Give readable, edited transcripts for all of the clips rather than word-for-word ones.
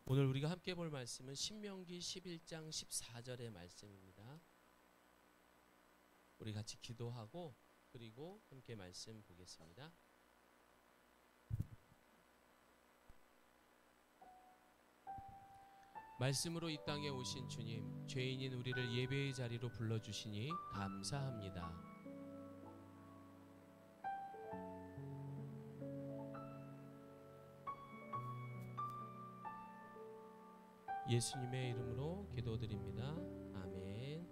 오늘 우리가 함께 볼 말씀은 신명기 11장 14절의 말씀입니다. 우리 같이 기도하고 그리고 함께 말씀 보겠습니다. 말씀으로 이 땅에 오신 주님, 죄인인 우리를 예배의 자리로 불러주시니 감사합니다. 예수님의 이름으로 기도드립니다. 아멘.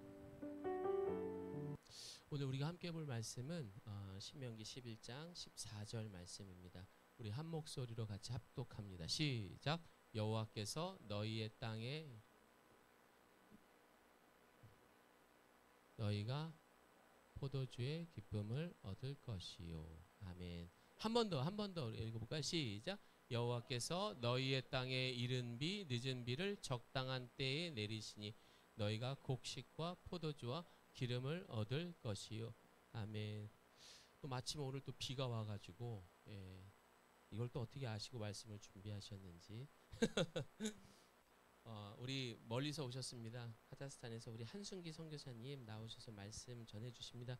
오늘 우리가 함께 볼 말씀은 신명기 11장 14절 말씀입니다. 우리 한 목소리로 같이 합독합니다. 시작. 여호와께서 너희의 땅에 너희가 포도주의 기쁨을 얻을 것이요. 아멘. 한 번 더 읽어볼까요? 시작. 여호와께서 너희의 땅에 이른 비 늦은 비를 적당한 때에 내리시니 너희가 곡식과 포도주와 기름을 얻을 것이요. 아멘. 또 마침 오늘 또 비가 와가지고 이걸 또 어떻게 아시고 말씀을 준비하셨는지 우리 멀리서 오셨습니다. 카자흐스탄에서 우리 한순기 선교사님 나오셔서 말씀 전해주십니다.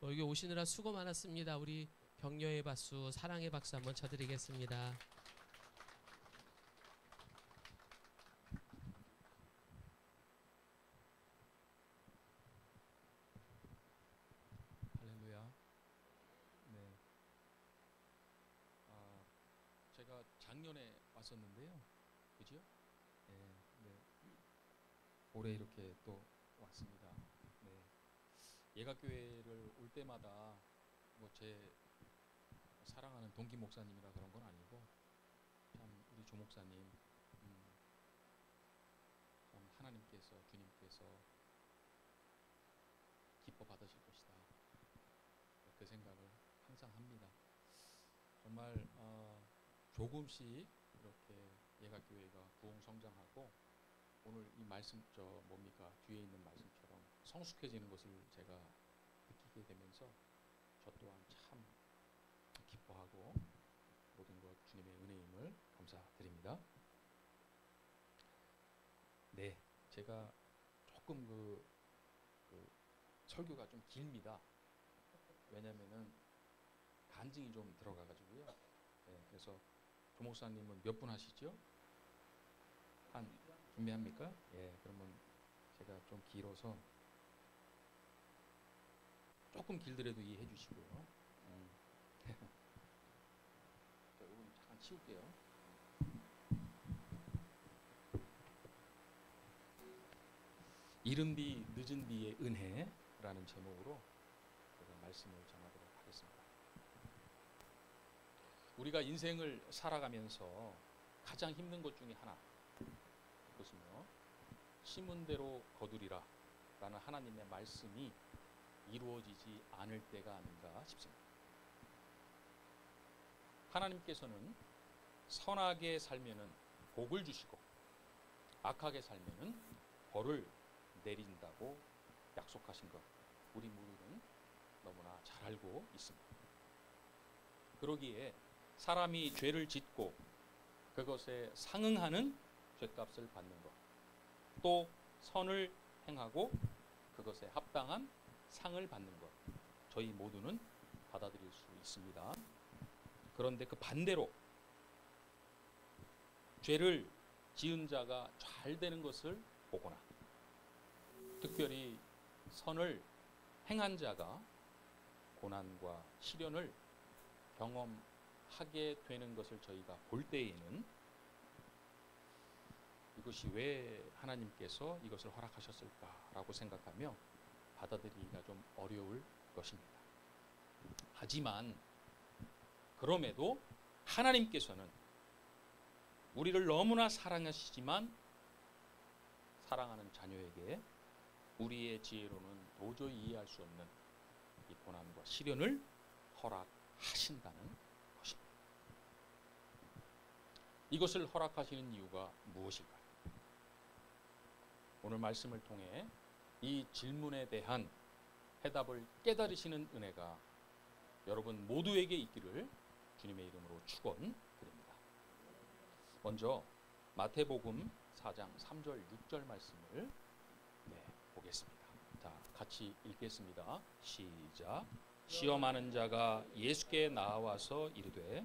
여기 오시느라 수고 많았습니다. 우리 격려의 박수, 사랑의 박수 한번 쳐드리겠습니다. 할렐루야. 네. 제가 작년에 왔었는데요. 그죠? 네. 올해 이렇게 또 왔습니다. 네. 예가교회를 올 때마다 뭐 제 사랑하는 동기 목사님이라 그런 건 아니고 참 우리 조 목사님 참 하나님께서 주님께서 기뻐 받으실 것이다. 그 생각을 항상 합니다. 정말 조금씩 이렇게 예가교회가 부흥 성장하고 오늘 이 말씀 뒤에 있는 말씀처럼 성숙해지는 것을 제가 느끼게 되면서 저 또한 참 기뻐하고 모든 것 주님의 은혜임을 감사드립니다. 네, 제가 조금 그 설교가 좀 깁니다. 왜냐면은 간증이 좀 들어가가지고요. 네, 그래서 조 목사님은 몇 분 하시죠? 준비합니까? 예, 그러면 제가 좀 길어서 조금 길더라도 이해해 주시고요. 자, 이건 잠깐 치울게요. 이른 비 늦은 비의 은혜라는 제목으로 제가 말씀을 전하도록 하겠습니다. 우리가 인생을 살아가면서 가장 힘든 것 중에 하나, 그것은요, 심은 대로 거두리라 라는 하나님의 말씀이 이루어지지 않을 때가 아닌가 싶습니다. 하나님께서는 선하게 살면은 복을 주시고 악하게 살면은 벌을 내린다고 약속하신 것, 우리 모두는 너무나 잘 알고 있습니다. 그러기에 사람이 죄를 짓고 그것에 상응하는 죄값을 받는 것, 또 선을 행하고 그것에 합당한 상을 받는 것, 저희 모두는 받아들일 수 있습니다. 그런데 그 반대로 죄를 지은 자가 잘 되는 것을 보거나 특별히 선을 행한 자가 고난과 시련을 경험하게 되는 것을 저희가 볼 때에는 이것이 왜 하나님께서 이것을 허락하셨을까라고 생각하며 받아들이기가 좀 어려울 것입니다. 하지만 그럼에도 하나님께서는 우리를 너무나 사랑하시지만 사랑하는 자녀에게 우리의 지혜로는 도저히 이해할 수 없는 이 고난과 시련을 허락하신다는 것입니다. 이것을 허락하시는 이유가 무엇일까요? 오늘 말씀을 통해 이 질문에 대한 해답을 깨달으시는 은혜가 여러분 모두에게 있기를 주님의 이름으로 축원드립니다. 먼저 마태복음 4장 3절 6절 말씀을 보겠습니다. 자, 같이 읽겠습니다. 시작. 시험하는 자가 예수께 나와서 이르되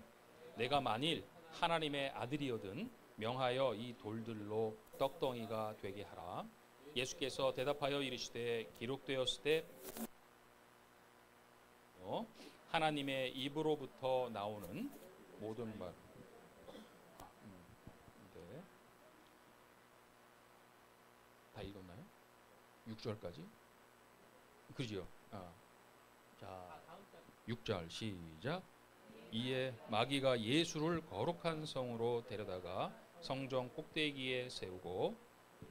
내가 만일 하나님의 아들이거든 명하여 이 돌들로 떡덩이가 되게 하라. 예수께서 대답하여 이르시되 기록되었을 때 하나님의 입으로부터 나오는 모든 말 다 읽었나요? 6절까지? 그죠? 자, 6절 시작. 이에 마귀가 예수를 거룩한 성으로 데려다가 성전 꼭대기에 세우고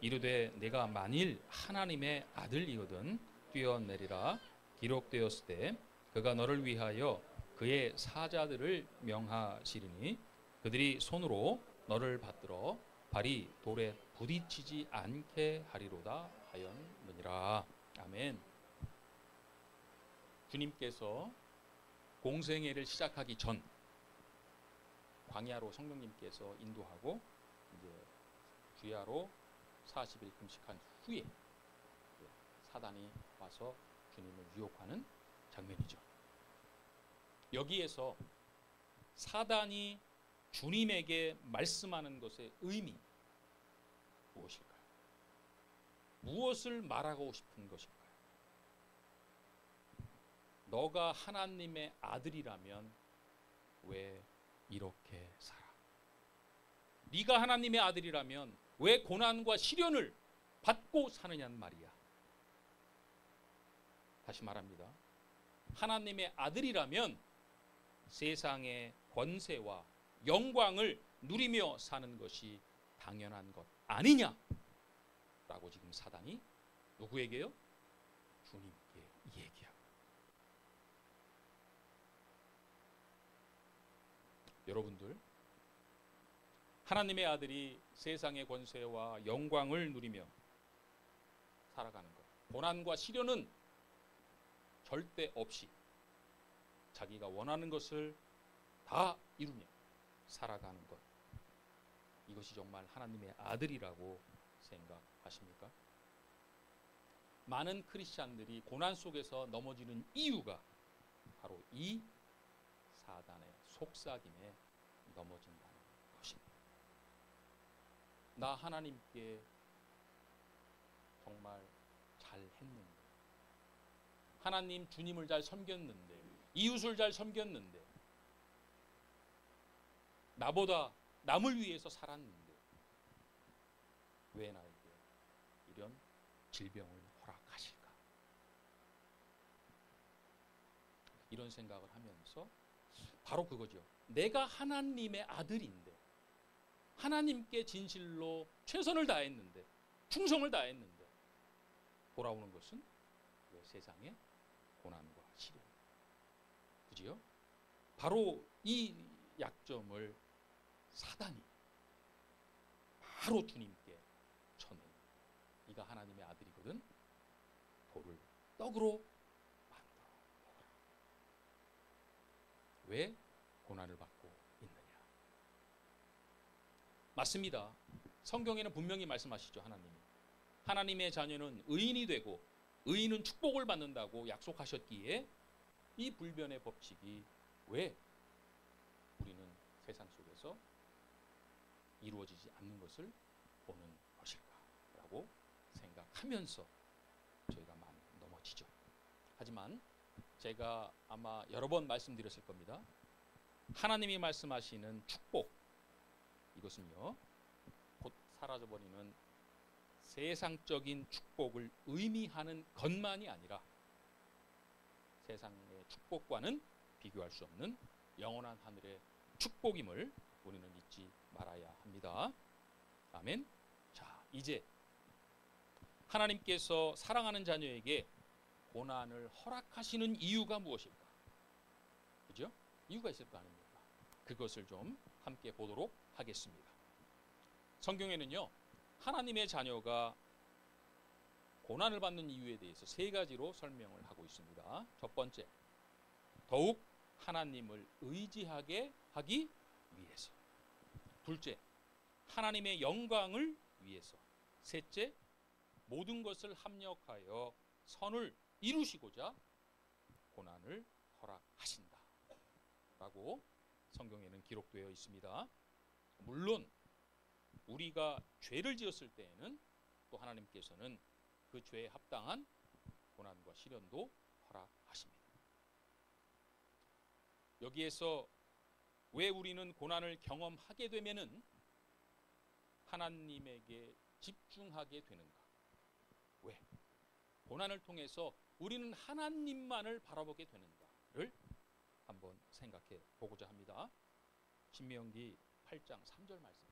이르되 내가 만일 하나님의 아들이거든 뛰어내리라. 기록되었을 때 그가 너를 위하여 그의 사자들을 명하시리니 그들이 손으로 너를 받들어 발이 돌에 부딪히지 않게 하리로다 하였느니라. 아멘. 주님께서 공생애를 시작하기 전 광야로 성령님께서 인도하고 이제 주야로 40일 금식한 후에 사단이 와서 주님을 유혹하는 장면이죠. 여기에서 사단이 주님에게 말씀하는 것의 의미 무엇일까요? 무엇을 말하고 싶은 것일까요? 너가 하나님의 아들이라면 왜 이렇게 살아? 네가 하나님의 아들이라면 왜 고난과 시련을 받고 사느냐는 말이야. 다시 말합니다. 하나님의 아들이라면 세상의 권세와 영광을 누리며 사는 것이 당연한 것 아니냐라고 지금 사단이 누구에게요? 주님께 얘기하고. 여러분들, 하나님의 아들이 세상의 권세와 영광을 누리며 살아가는 것, 고난과 시련은 절대 없이 자기가 원하는 것을 다 이루며 살아가는 것, 이것이 정말 하나님의 아들이라고 생각하십니까? 많은 크리스찬들이 고난 속에서 넘어지는 이유가 바로 이 사단의 속삭임에 넘어진다는 것입니다. 나 하나님께 정말 잘 했는데, 하나님 주님을 잘 섬겼는데, 이웃을 잘 섬겼는데, 나보다 남을 위해서 살았는데 왜 나에게 이런 질병을 허락하실까? 이런 생각을 하면서 바로 그거죠. 내가 하나님의 아들인데, 하나님께 진실로 최선을 다했는데, 충성을 다했는데 돌아오는 것은 왜 세상의 고난과 시련? 그지요? 바로 이 약점을 사단이 바로 주님께 쳐냅니다. 네가 하나님의 아들이거든 돌을 떡으로 만들어 먹어라. 왜 고난을 받고 있느냐? 맞습니다. 성경에는 분명히 말씀하시죠. 하나님의 자녀는 의인이 되고 의인은 축복을 받는다고 약속하셨기에 이 불변의 법칙이 왜 우리는 세상 속에서 이루어지지 않는 것을 보는 것일까라고 생각하면서 저희가 많이 넘어지죠. 하지만 제가 아마 여러 번 말씀드렸을 겁니다. 하나님이 말씀하시는 축복, 이것은요 곧 사라져버리는 세상적인 축복을 의미하는 것만이 아니라 세상의 축복과는 비교할 수 없는 영원한 하늘의 축복임을 우리는 잊지 말아야 합니다. 아멘. 자, 이제 하나님께서 사랑하는 자녀에게 고난을 허락하시는 이유가 무엇일까? 그죠? 이유가 있을 거 아닙니까? 그것을 좀 함께 보도록 하겠습니다. 성경에는요, 하나님의 자녀가 고난을 받는 이유에 대해서 세 가지로 설명을 하고 있습니다. 첫 번째, 더욱 하나님을 의지하게 하기 위해서. 둘째, 하나님의 영광을 위해서. 셋째, 모든 것을 합력하여 선을 이루시고자 고난을 허락하신다 라고 성경에는 기록되어 있습니다. 물론 우리가 죄를 지었을 때에는 또 하나님께서는 그 죄에 합당한 고난과 시련도 허락하십니다. 여기에서 왜 우리는 고난을 경험하게 되면은 하나님에게 집중하게 되는가? 왜? 고난을 통해서 우리는 하나님만을 바라보게 되는가를 한번 생각해 보고자 합니다. 신명기 8장 3절 말씀.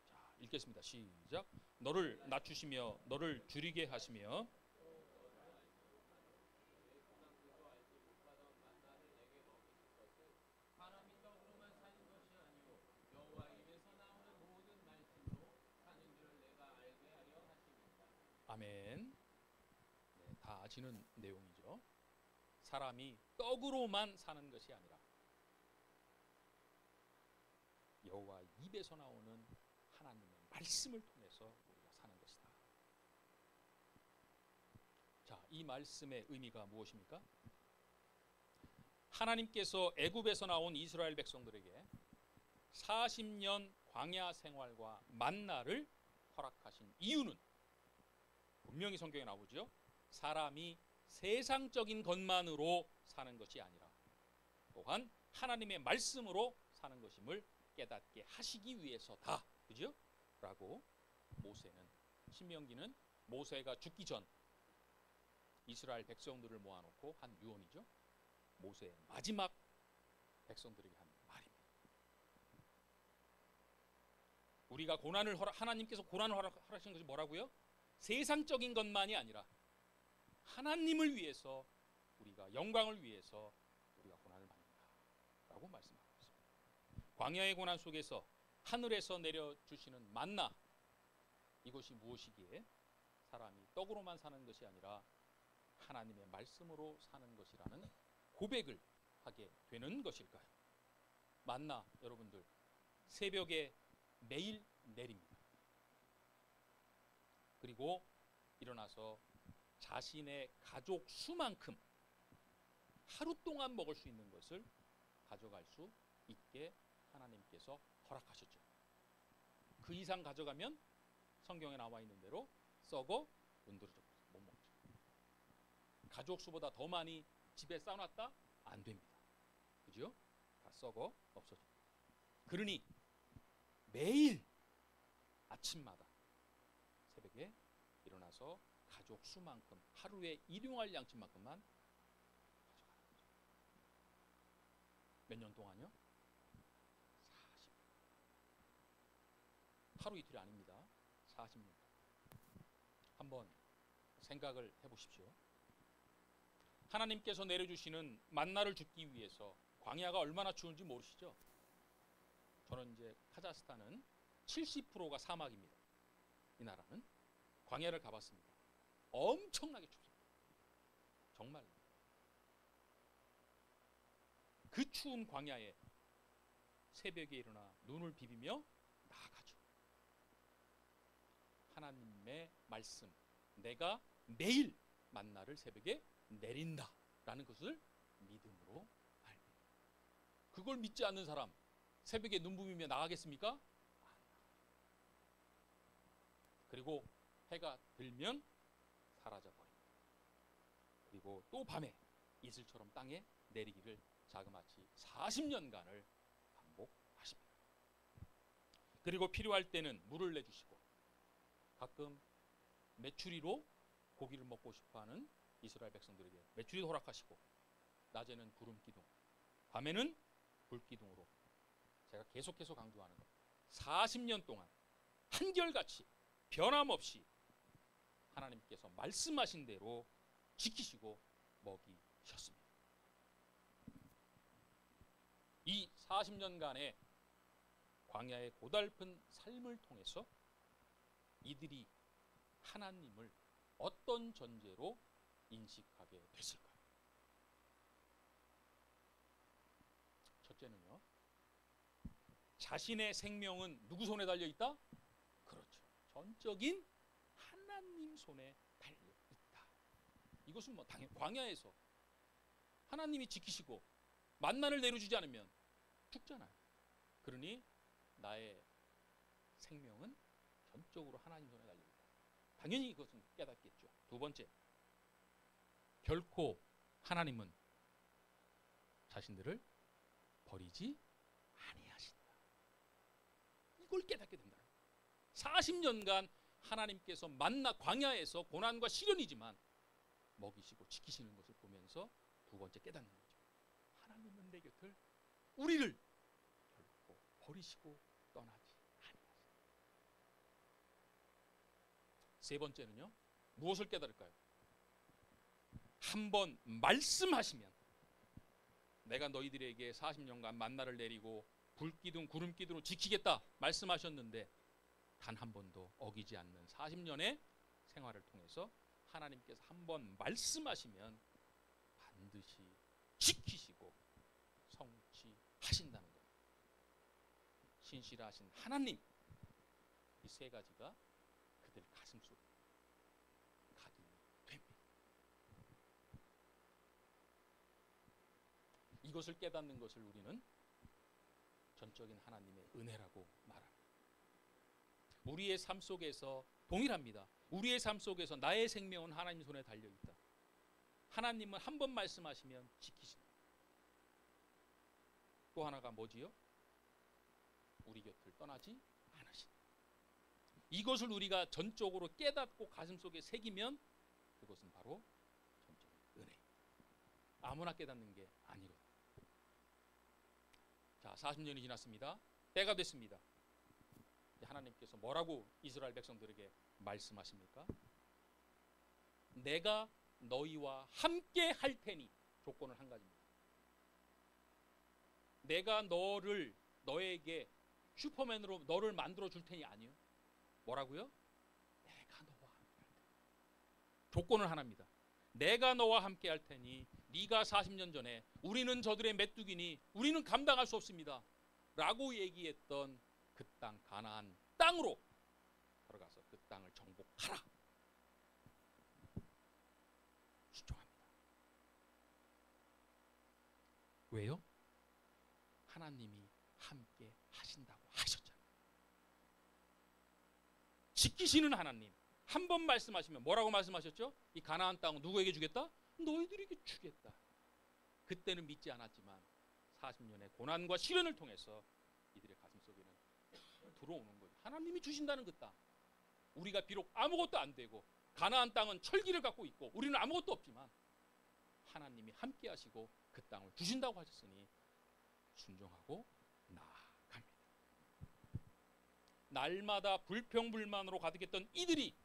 자, 읽겠습니다. 시작. 너를 낮추시며 너를 줄이게 하시며 아멘. 네, 다 아시는 내용이죠. 사람이 떡으로만 사는 것이 아니라 여호와 입에서 나오는 하나님의 말씀을 통해서 우리가 사는 것이다. 자, 이 말씀의 의미가 무엇입니까? 하나님께서 애굽에서 나온 이스라엘 백성들에게 40년 광야 생활과 만나를 허락하신 이유는 분명히 성경에 나오죠. 사람이 세상적인 것만으로 사는 것이 아니라 또한 하나님의 말씀으로 사는 것임을 깨닫게 하시기 위해서다. 그죠? 라고 모세는, 신명기는 모세가 죽기 전 이스라엘 백성들을 모아놓고 한 유언이죠. 모세의 마지막 백성들에게 한 말입니다. 우리가 하나님께서 고난을 허락하신 것이 뭐라고요? 세상적인 것만이 아니라 하나님을 위해서, 우리가 영광을 위해서 우리가 고난을 받는다라고 말씀하고 있습니다. 광야의 고난 속에서 하늘에서 내려주시는 만나, 이것이 무엇이기에 사람이 떡으로만 사는 것이 아니라 하나님의 말씀으로 사는 것이라는 고백을 하게 되는 것일까요? 만나, 여러분들 새벽에 매일 내립니다. 그리고 일어나서 자신의 가족 수만큼 하루 동안 먹을 수 있는 것을 가져갈 수 있게 하나님께서 허락하셨죠. 그 이상 가져가면 성경에 나와 있는 대로 썩어 문드러져 못 먹죠. 가족 수보다 더 많이 집에 쌓아놨다? 안 됩니다. 그죠? 다 썩어 없어집니다. 그러니 매일 아침마다 새벽에 일어나서 가족 수만큼, 하루에 일용할 양식만큼만 가져가는 거죠. 몇 년 동안요? 40년. 하루 이틀이 아닙니다. 40년. 한번 생각을 해보십시오. 하나님께서 내려주시는 만나를 줍기 위해서 광야가 얼마나 추운지 모르시죠? 저는 이제 카자흐스탄은 70%가 사막입니다. 이 나라는 광야를 가봤습니다. 엄청나게 춥습니다. 정말 그 추운 광야에 새벽에 일어나 눈을 비비며 나아가죠. 하나님의 말씀, 내가 매일 만나를 새벽에 내린다라는 것을 믿음으로 알고, 그걸 믿지 않는 사람 새벽에 눈 부비며 나가겠습니까? 안 나가죠. 그리고 해가 들면 사라져 버립니다. 그리고 또 밤에 이슬처럼 땅에 내리기를 자그마치 40년간을 반복하십니다. 그리고 필요할 때는 물을 내주시고, 가끔 메추리로 고기를 먹고 싶어하는 이스라엘 백성들에게 메추리도 허락하시고, 낮에는 구름 기둥, 밤에는 불 기둥으로, 제가 계속해서 강조하는 것, 40년 동안 한결같이 변함없이 하나님께서 말씀하신 대로 지키시고 먹이셨습니다. 이 40년간의 광야의 고달픈 삶을 통해서 이들이 하나님을 어떤 전제로 인식하게 됐을까요? 첫째는요, 자신의 생명은 누구 손에 달려 있다? 그렇죠. 전적인 하나님 손에 달려 있다. 이것은 뭐 당연히 광야에서 하나님이 지키시고 만나를 내려주지 않으면 죽잖아요. 그러니 나의 생명은 전적으로 하나님 손에 달려 있다. 당연히 이것은 깨닫겠죠. 두 번째, 결코 하나님은 자신들을 버리지 아니하신다. 이걸 깨닫게 된다. 40년간 하나님께서 만나 광야에서 고난과 시련이지만 먹이시고 지키시는 것을 보면서 두 번째 깨닫는 거죠. 하나님은 내 곁을 우리를 결코 버리시고 떠나지 아니하신다. 세 번째는요. 무엇을 깨달을까요? 한번 말씀하시면 내가 너희들에게 40년간 만나를 내리고 불기둥 구름기둥으로 지키겠다 말씀하셨는데 단 한 번도 어기지 않는 40년의 생활을 통해서 하나님께서 한번 말씀하시면 반드시 지키시고 성취하신다는 것. 신실하신 하나님, 이 세 가지가 그들 가슴 속에 각인이 됩니다. 이것을 깨닫는 것을 우리는 전적인 하나님의 은혜라고 말합니다. 우리의 삶 속에서 동일합니다. 우리의 삶 속에서 나의 생명은 하나님 손에 달려있다. 하나님은 한 번 말씀하시면 지키신다. 또 하나가 뭐지요? 우리 곁을 떠나지 않으신다. 이것을 우리가 전적으로 깨닫고 가슴속에 새기면 그것은 바로 전적인 은혜입니다. 아무나 깨닫는 게 아니거든요. 자, 40년이 지났습니다. 때가 됐습니다. 하나님께서 뭐라고 이스라엘 백성들에게 말씀하십니까? 내가 너희와 함께 할 테니. 조건은 한 가지입니다. 내가 너에게 슈퍼맨으로 너를 만들어 줄 테니 아니요. 뭐라고요? 내가 너와 함께 할 테니. 조건은 하나입니다. 내가 너와 함께 할 테니 네가 40년 전에 우리는 저들의 메뚜기니 우리는 감당할 수 없습니다 라고 얘기했던 그 땅 가나안 땅으로 들어가서 그 땅을 정복하라. 순종합니다. 왜요? 하나님이 함께 하신다고 하셨잖아요. 지키시는 하나님. 한 번 말씀하시면 뭐라고 말씀하셨죠? 이 가나안 땅은 누구에게 주겠다? 너희들에게 주겠다. 그때는 믿지 않았지만 40년의 고난과 시련을 통해서 이들의 가슴 속에는 들어오는 거예요. 하나님이 주신다는 그 땅. 우리가 비록 아무것도 안 되고 가나안 땅은 철기를 갖고 있고 우리는 아무것도 없지만 하나님이 함께 하시고 그 땅을 주신다고 하셨으니 순종하고 나아갑니다. 날마다 불평불만으로 가득했던 이들이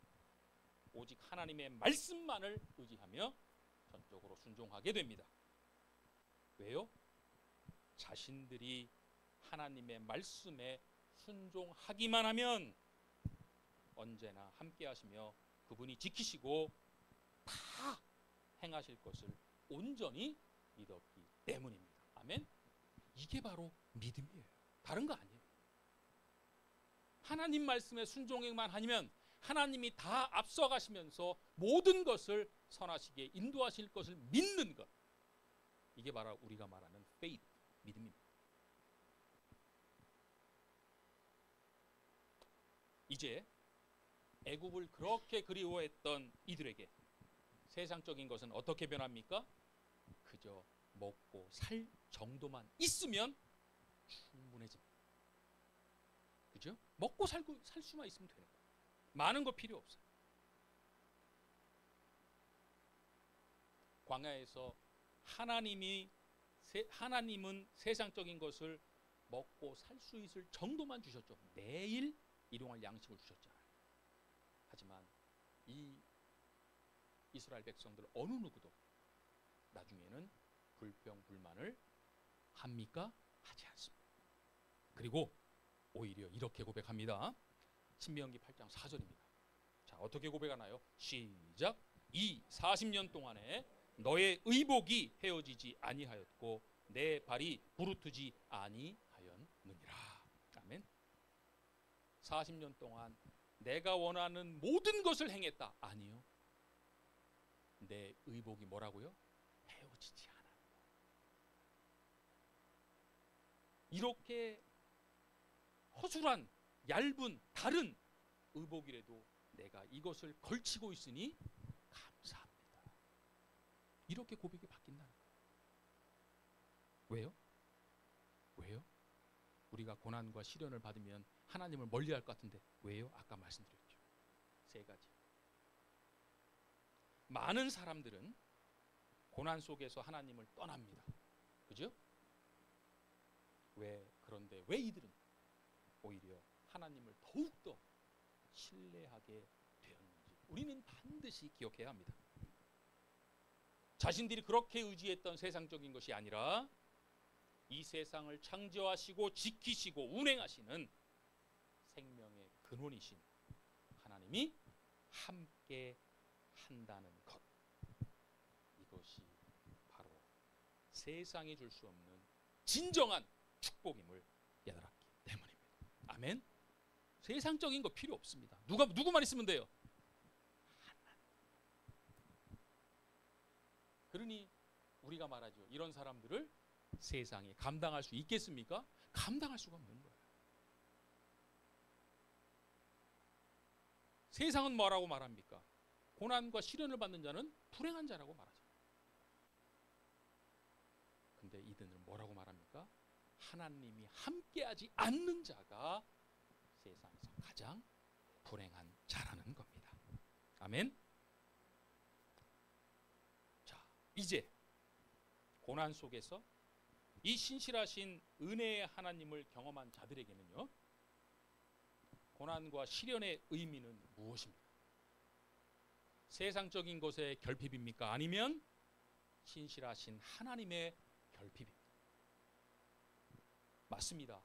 오직 하나님의 말씀만을 의지하며 전적으로 순종하게 됩니다. 왜요? 자신들이 하나님의 말씀에 순종하기만 하면 언제나 함께 하시며 그분이 지키시고 다 행하실 것을 온전히 믿었기 때문입니다. 아멘. 이게 바로 믿음이에요. 다른 거 아니에요. 하나님 말씀에 순종만 하면 하나님이 다 앞서가시면서 모든 것을 선하시게 인도하실 것을 믿는 것. 이게 바로 우리가 말하는 faith, 믿음입니다. 이제 애굽을 그렇게 그리워했던 이들에게 세상적인 것은 어떻게 변합니까? 그저 먹고 살 정도만 있으면 충분해집니다. 그죠? 먹고 살 수만 있으면 되는 거예요. 많은 거 필요 없어요. 광야에서 하나님은 세상적인 것을 먹고 살 수 있을 정도만 주셨죠. 매일 일용할 양식을 주셨잖아요. 하지만 이 이스라엘 백성들 어느 누구도 나중에는 불평불만을 합니까? 하지 않습니다. 그리고 오히려 이렇게 고백합니다. 신명기 8장 4절입니다. 자, 어떻게 고백하나요? 시작. 이 40년 동안에 너의 의복이 헤어지지 아니하였고 내 발이 부르트지 아니하였느니라. 40년 동안 내가 원하는 모든 것을 행했다. 아니요. 내 의복이 뭐라고요? 헤어지지 않아. 이렇게 허술한 얇은 다른 의복이라도 내가 이것을 걸치고 있으니 감사합니다. 이렇게 고백이 바뀐다는 거예요. 왜요? 왜요? 우리가 고난과 시련을 받으면 하나님을 멀리할 것 같은데 왜요? 아까 말씀드렸죠. 세 가지. 많은 사람들은 고난 속에서 하나님을 떠납니다. 그죠? 그런데 왜 이들은 오히려 하나님을 더욱더 신뢰하게 되었는지 우리는 반드시 기억해야 합니다. 자신들이 그렇게 의지했던 세상적인 것이 아니라 이 세상을 창조하시고 지키시고 운행하시는 생명의 근원이신 하나님이 함께 한다는 것, 이것이 바로 세상이 줄 수 없는 진정한 축복임을 깨달았기 때문입니다. 아멘. 세상적인 거 필요 없습니다. 누구만 있으면 돼요? 하나님. 그러니 우리가 말하죠. 이런 사람들을 세상이 감당할 수 있겠습니까? 감당할 수가 없는 거예요. 세상은 뭐라고 말합니까? 고난과 시련을 받는 자는 불행한 자라고 말하죠. 근데 이들은 뭐라고 말합니까? 하나님이 함께하지 않는 자가 세상에서 가장 불행한 자라는 겁니다. 아멘. 자, 이제 고난 속에서 이 신실하신 은혜의 하나님을 경험한 자들에게는요, 고난과 시련의 의미는 무엇입니까? 세상적인 것의 결핍입니까? 아니면 신실하신 하나님의 결핍입니까? 맞습니다.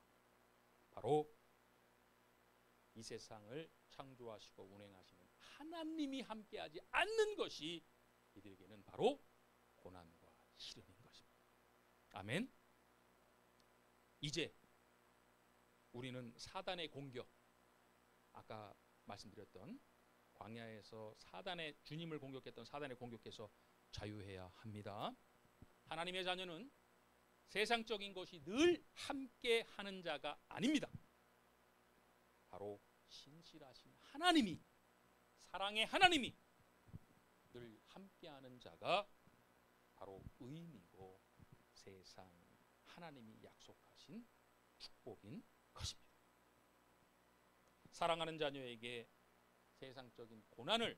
바로 이 세상을 창조하시고 운행하시는 하나님이 함께하지 않는 것이 이들에게는 바로 고난과 시련인 것입니다. 아멘. 이제 우리는 사단의 공격, 아까 말씀드렸던 광야에서 사단의 주님을 공격했던 사단의 공격에서 자유해야 합니다. 하나님의 자녀는 세상적인 것이 늘 함께 하는 자가 아닙니다. 바로 신실하신 하나님이, 사랑의 하나님이 늘 함께하는 자가 바로 의미고 세상 하나님이 약속하신 축복인 것입니다. 사랑하는 자녀에게 세상적인 고난을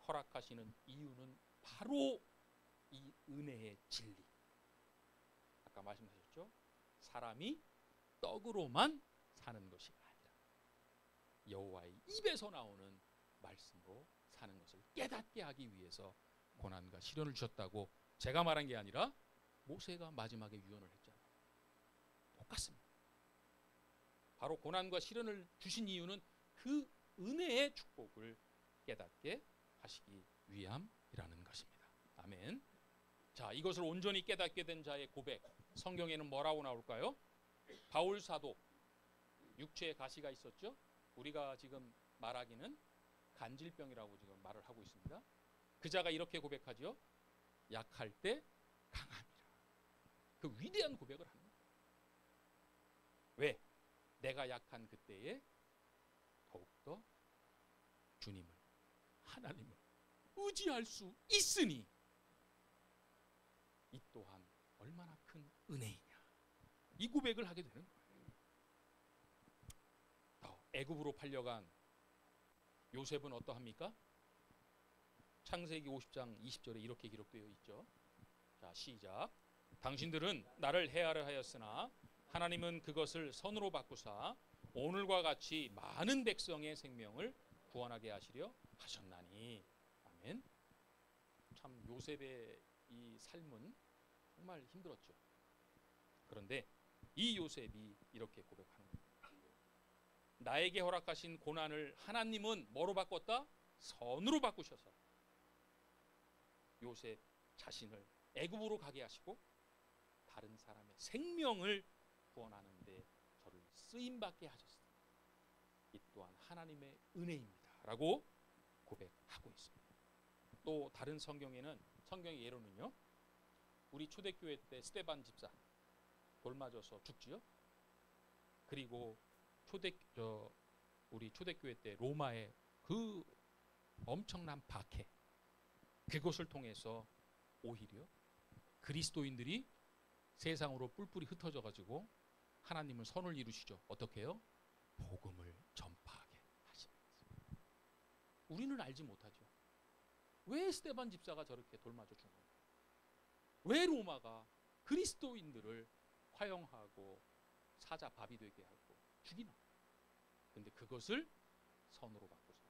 허락하시는 이유는 바로 이 은혜의 진리. 아까 말씀하셨죠? 사람이 떡으로만 사는 것이 아니라 여호와의 입에서 나오는 말씀으로 사는 것을 깨닫게 하기 위해서 고난과 시련을 주셨다고 제가 말한 게 아니라 모세가 마지막에 유언을 했잖아요. 똑같습니다. 바로 고난과 시련을 주신 이유는 그 은혜의 축복을 깨닫게 하시기 위함이라는 것입니다. 아멘. 자, 이것을 온전히 깨닫게 된 자의 고백, 성경에는 뭐라고 나올까요? 바울 사도, 육체에 가시가 있었죠. 우리가 지금 말하기는 간질병이라고 지금 말을 하고 있습니다. 그 자가 이렇게 고백하죠. 약할 때 강함이라. 그 위대한 고백을 하는 거예요. 왜? 내가 약한 그때에 더욱더 주님을, 하나님을 의지할 수 있으니 이 또한 얼마나 큰 은혜이냐. 이 고백을 하게 되는 거예요. 애굽으로 팔려간 요셉은 어떠합니까? 창세기 50장 20절에 이렇게 기록되어 있죠. 자, 시작. 당신들은 나를 해하려 하였으나 하나님은 그것을 선으로 바꾸사 오늘과 같이 많은 백성의 생명을 구원하게 하시려 하셨나니. 아멘. 참 요셉의 이 삶은 정말 힘들었죠. 그런데 이 요셉이 이렇게 고백하는 겁니다. 나에게 허락하신 고난을 하나님은 뭐로 바꿨다? 선으로 바꾸셔서 요셉 자신을 애굽으로 가게 하시고 다른 사람의 생명을 구원하는 데 저를 쓰임받게 하셨습니다. 이 또한 하나님의 은혜입니다라고 고백하고 있습니다. 또 다른 성경에는 성경의 예로는요. 우리 초대교회 때 스데반 집사 돌 맞아서 죽지요. 그리고 우리 초대교회 때 로마의 그 엄청난 박해 그것을 통해서 오히려 그리스도인들이 세상으로 뿔뿔이 흩어져 가지고 하나님을 선을 이루시죠. 어떻게 해요? 복음을 전파하게 하십니다. 우리는 알지 못하죠. 왜 스데반 집사가 저렇게 돌 맞아 죽는가? 왜 로마가 그리스도인들을 화형하고 사자 밥이 되게 하고 죽이나? 근데 그것을 선으로 바꾸서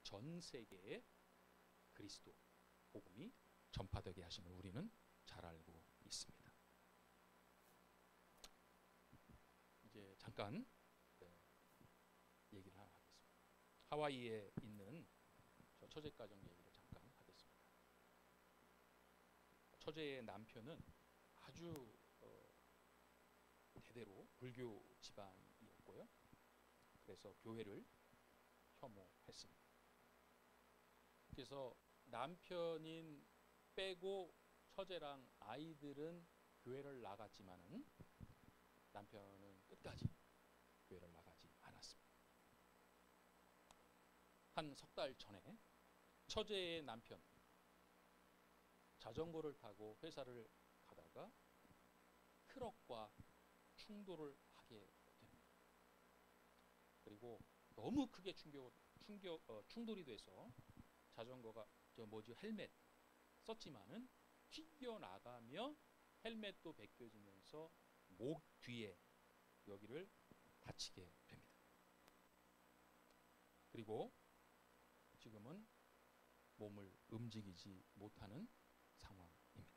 전 세계에 그리스도 복음이 전파되게 하심을 우리는 잘 알고 있습니다. 이제 잠깐 얘기를 하나 하겠습니다. 하와이에 있는 저 처제 가정 얘기를 잠깐 하겠습니다. 처제의 남편은 아주 대대로 불교 집안이었고요. 그래서 교회를 혐오했습니다. 그래서 남편인 빼고 처제랑 아이들은 교회를 나갔지만은 남편은 끝까지 교회를 나가지 않았습니다. 한 석 달 전에 처제의 남편 자전거를 타고 회사를 가다가 트럭과 충돌을 하게 됩니다. 그리고 너무 크게 충돌이 돼서 자전거가 헬멧 썼지만은 튀겨 나가며 헬멧도 벗겨지면서 목 뒤에 여기를 다치게 됩니다. 그리고 지금은 몸을 움직이지 못하는 상황입니다.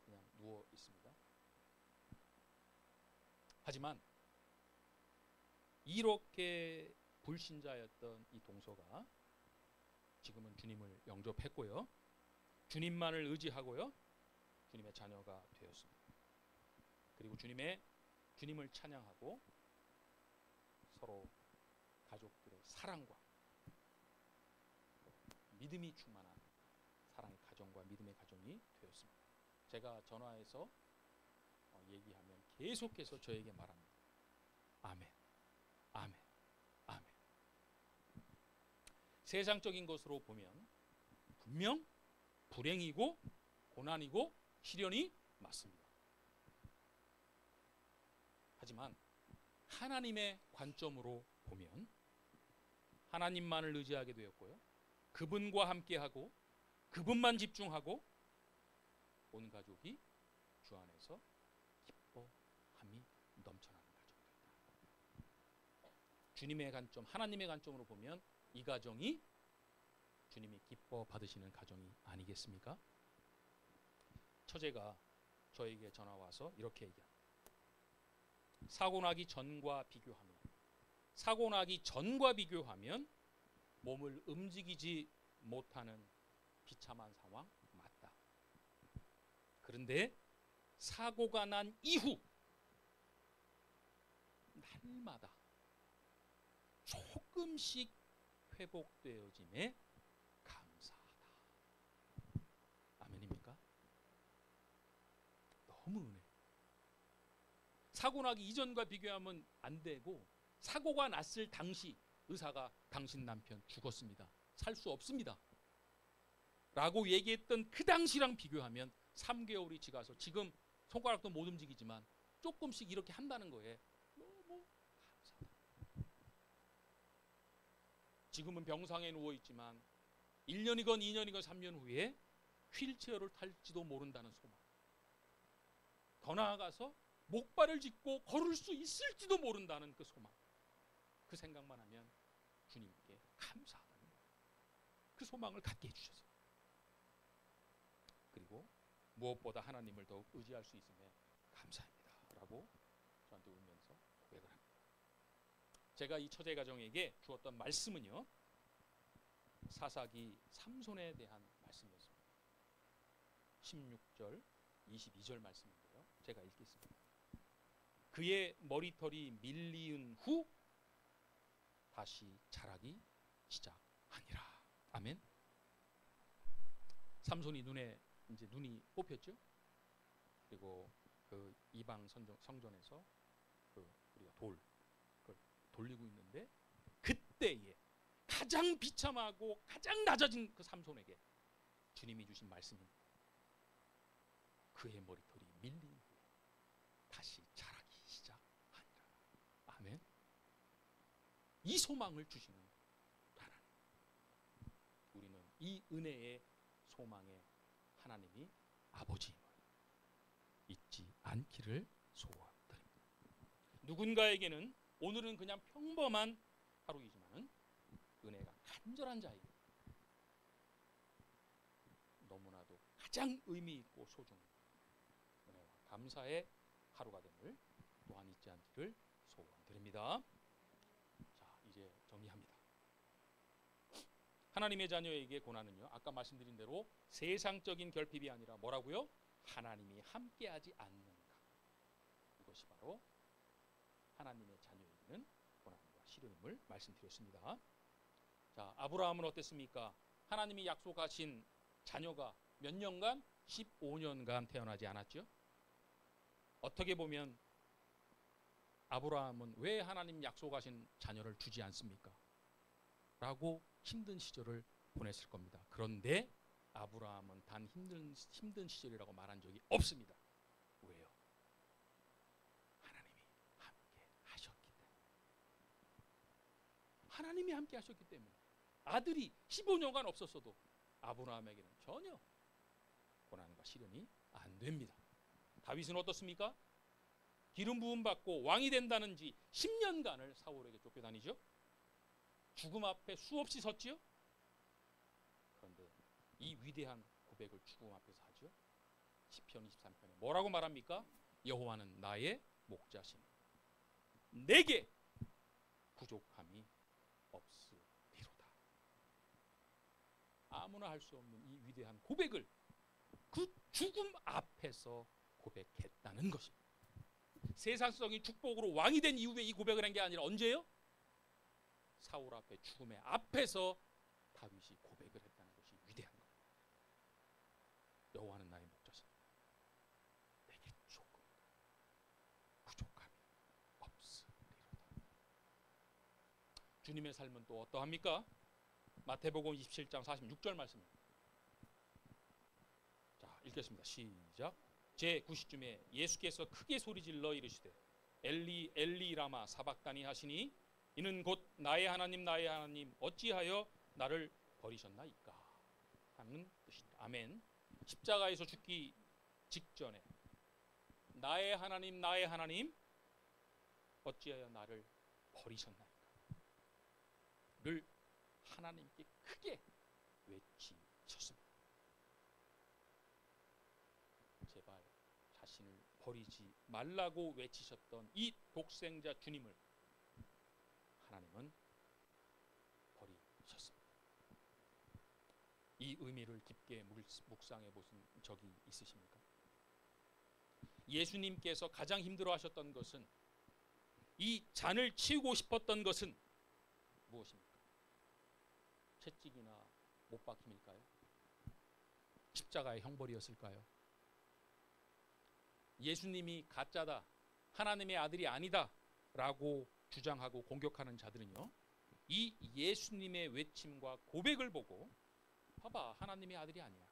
그냥 누워 있습니다. 하지만 이렇게 불신자였던 이 동서가 지금은 주님을 영접했고요. 주님만을 의지하고요. 주님의 자녀가 되었습니다. 그리고 주님을 찬양하고 서로 가족들의 사랑과 믿음이 충만한 사랑의 가정과 믿음의 가정이 되었습니다. 제가 전화해서 얘기하면 계속해서 저에게 말합니다. 아멘, 아멘, 아멘. 세상적인 것으로 보면 분명 불행이고 고난이고 시련이 맞습니다. 하지만 하나님의 관점으로 보면 하나님만을 의지하게 되었고요. 그분과 함께하고 그분만 집중하고 온 가족이 주 안에서 기뻐함이 넘쳐나는 가정이 됐다. 주님의 관점, 하나님의 관점으로 보면 이 가정이 주님이 기뻐 받으시는 가정이 아니겠습니까? 처제가 저에게 전화 와서 이렇게 얘기합니다. 사고 나기 전과 비교하면 몸을 움직이지 못하는 비참한 상황 맞다. 그런데 사고가 난 이후 날마다 조금씩 회복되어짐에 감사하다. 아멘입니까? 너무 은혜. 사고 나기 이전과 비교하면 안 되고 사고가 났을 당시 의사가 당신 남편 죽었습니다. 살 수 없습니다. 라고 얘기했던 그 당시랑 비교하면 3개월이 지나서 지금 손가락도 못 움직이지만 조금씩 이렇게 한다는 거에 너무 감사하다. 지금은 병상에 누워있지만 1년이건 2년이건 3년 후에 휠체어를 탈지도 모른다는 소망. 더 나아가서 목발을 짚고 걸을 수 있을지도 모른다는 그 소망. 그 생각만 하면 주님께 감사하다는 거예요. 그 소망을 갖게 해주셔서. 그리고 무엇보다 하나님을 더욱 의지할 수 있음에 감사합니다 라고 저한테 울면서 고백을 합니다. 제가 이 처제 가정에게 주었던 말씀은요, 사사기 삼손에 대한 말씀이었습니다. 16절 22절 말씀인데요, 제가 읽겠습니다. 그의 머리털이 밀리은 후 다시 자라기 시작하니라. 아멘. 삼손이 이제 눈이 뽑혔죠. 그리고 그 이방 성전에서 우리가 그걸 돌리고 있는데, 그때에 가장 비참하고 가장 낮아진 그 삼손에게 주님이 주신 말씀입니다. 그의 머리털이 밀린 후에 다시 자라기 시작하니라. 아멘. 이 소망을 주시는 하나님, 우리는 이 은혜의 소망의 하나님이 아버지임을 잊지 않기를 소원드립니다. 누군가에게는 오늘은 그냥 평범한 하루이지만 은혜가 간절한 자에게 너무나도 가장 의미 있고 소중한 은혜와 감사의 하루가 됨을 또한 잊지 않기를 소원드립니다. 자, 이제 정리합니다. 하나님의 자녀에게 고난은요, 아까 말씀드린 대로 세상적인 결핍이 아니라 뭐라고요? 하나님이 함께하지 않는가. 이것이 바로 하나님의 자녀에게는 고난과 시련임을 말씀드렸습니다. 자, 아브라함은 어땠습니까? 하나님이 약속하신 자녀가 몇 년간? 15년간 태어나지 않았죠? 어떻게 보면 아브라함은 왜 하나님 약속하신 자녀를 주지 않습니까? 라고 힘든 시절을 보냈을 겁니다. 그런데 아브라함은 단 힘든 시절이라고 말한 적이 없습니다. 왜요? 하나님이 함께 하셨기 때문에. 하나님이 함께 하셨기 때문에. 아들이 15년간 없었어도 아브라함에게는 전혀 고난과 시련이 안 됩니다. 다윗은 어떻습니까? 기름 부음 받고 왕이 된다는 지 10년간을 사울에게 쫓겨다니죠. 죽음 앞에 수없이 섰지요. 그런데 이 위대한 고백을 죽음 앞에서 하죠. 시편 23편에 뭐라고 말합니까? 여호와는 나의 목자시니 내게 부족함이 없으리로다. 아무나 할 수 없는 이 위대한 고백을 그 죽음 앞에서 고백했다는 것입니다. 세상적인 축복으로 왕이 된 이후에 이 고백을 한 게 아니라 언제요? 사울 앞에 죽음의 앞에서 다윗이 고백을 했다는 것이 위대한 겁니다. 여호와는 나의 목자시니 내게 조금 부족함이 없으리로다. 주님의 삶은 또 어떠합니까? 마태복음 27장 46절 말씀입니다. 자, 읽겠습니다. 시작. 제9시쯤에 예수께서 크게 소리질러 이르시되 엘리 엘리 라마 사박다니 하시니 이는 곧 나의 하나님 나의 하나님 어찌하여 나를 버리셨나이까 하는 뜻입니다. 아멘. 십자가에서 죽기 직전에 나의 하나님 나의 하나님 어찌하여 나를 버리셨나이까 를 하나님께 크게 외치셨습니다. 제발 자신을 버리지 말라고 외치셨던 이 독생자 주님을 하나님은 버리셨습니다. 이 의미를 깊게 묵상해 보신 적이 있으십니까? 예수님께서 가장 힘들어하셨던 것은, 이 잔을 치우고 싶었던 것은 무엇입니까? 채찍이나 못 박힘일까요? 십자가의 형벌이었을까요? 예수님이 가짜다, 하나님의 아들이 아니다 라고 주장하고 공격하는 자들은요, 이 예수님의 외침과 고백을 보고 봐봐, 하나님의 아들이 아니야.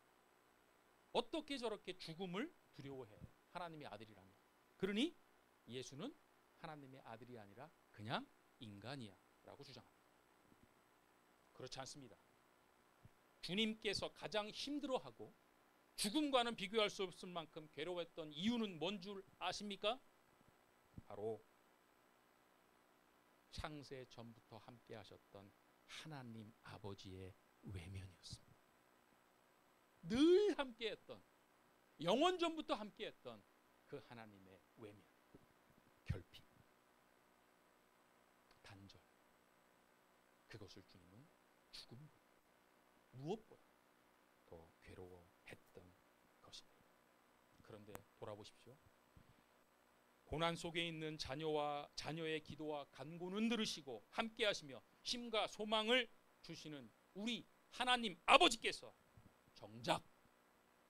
어떻게 저렇게 죽음을 두려워해? 하나님의 아들이라면. 그러니 예수는 하나님의 아들이 아니라 그냥 인간이야 라고 주장합니다. 그렇지 않습니다. 주님께서 가장 힘들어하고 죽음과는 비교할 수 없을 만큼 괴로웠던 이유는 뭔 줄 아십니까? 바로 창세 전부터 함께 하셨던 하나님 아버지의 외면이었습니다. 늘 함께했던, 영원 전부터 함께했던 그 하나님의 외면, 결핍, 단절, 그것을 주님은 죽음보다, 무엇보다 더 괴로워했던 것입니다. 그런데 돌아보십시오. 고난 속에 있는 자녀의 기도와 간구는 들으시고 함께 하시며 힘과 소망을 주시는 우리 하나님 아버지께서 정작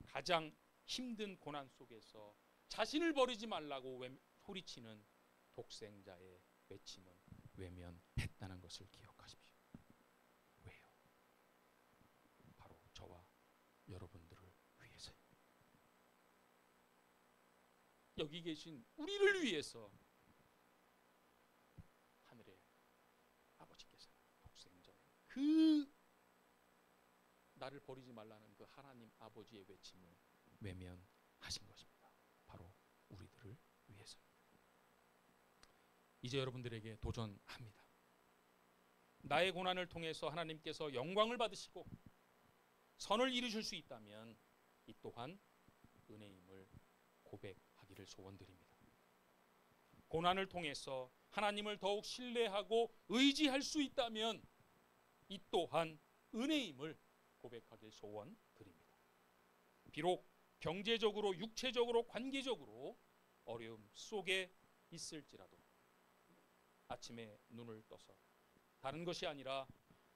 가장 힘든 고난 속에서 자신을 버리지 말라고 소리치는 독생자의 외침은 외면했다는 것을 기억하십시오. 왜요? 바로 저와 여러분들을 위해서요. 여기 계신 우리를 위해서 하늘의 아버지께서는 독생자의 그 나를 버리지 말라는 그 하나님 아버지의 외침을 외면하신 것입니다. 바로 우리들을 위해서입니다. 이제 여러분들에게 도전합니다. 나의 고난을 통해서 하나님께서 영광을 받으시고 선을 이루실 수 있다면 이 또한 은혜임을 고백하기를 소원드립니다. 고난을 통해서 하나님을 더욱 신뢰하고 의지할 수 있다면 이 또한 은혜임을 고백하길 소원드립니다. 비록 경제적으로, 육체적으로, 관계적으로 어려움 속에 있을지라도 아침에 눈을 떠서 다른 것이 아니라